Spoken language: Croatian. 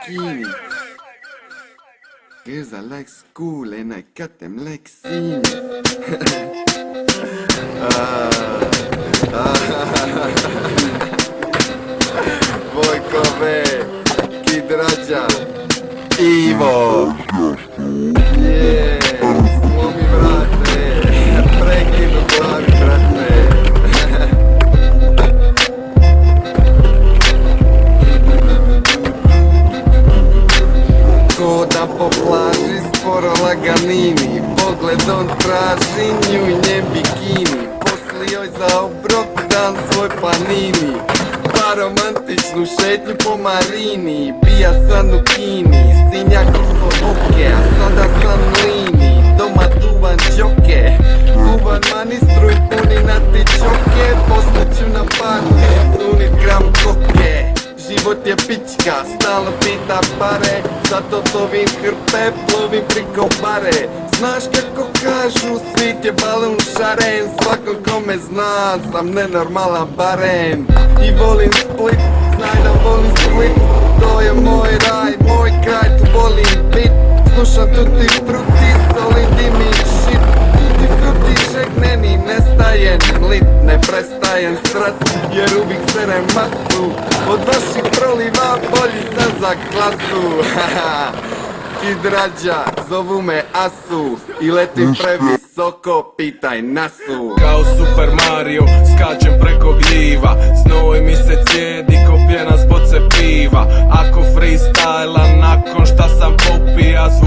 bikini. Girls I like school and I cut them like scenes. Vojko V, Kid Rađa, Ivo. Yeah, slomi vrate, prekid u glavi brate. Hoda po plaži, sporo laganini, pogledom traži nju i njen bikini. Posli joj za obrok dan svoj panini, pa romantičnu šetnju po marini. Bija san u Kini, sinjako so oke, a sada sam lini. Doma duvan čoke, kuvan manistru i puni na ti čoke. Poslaću na parke, sunit gram koke. Život je pička, stalno pita pare, zato tovim hrpe, plovim priko bare. Znaš kako kažu, svit je balon šaren, svakom ko me zna, sam nenormalan barem. I volim Split, znaj da volim Split, to je moj raj, moj kraj, tu volim bit. Slušam tutti frutti, solim dimi shit, tutti frutti žegneni, nestajem lit, ne prestajem srat, jer uvijek serem masu. Od vaših proliva bolji sam za klasu. Kid Rađa, zovu me Asu i letim previsoko, pitaj Nasu. Kao Super Mario, skačem preko gljiva, znoj mi se cijedi ko pjena s boce piva. Ako freestyla nakon šta sam popija,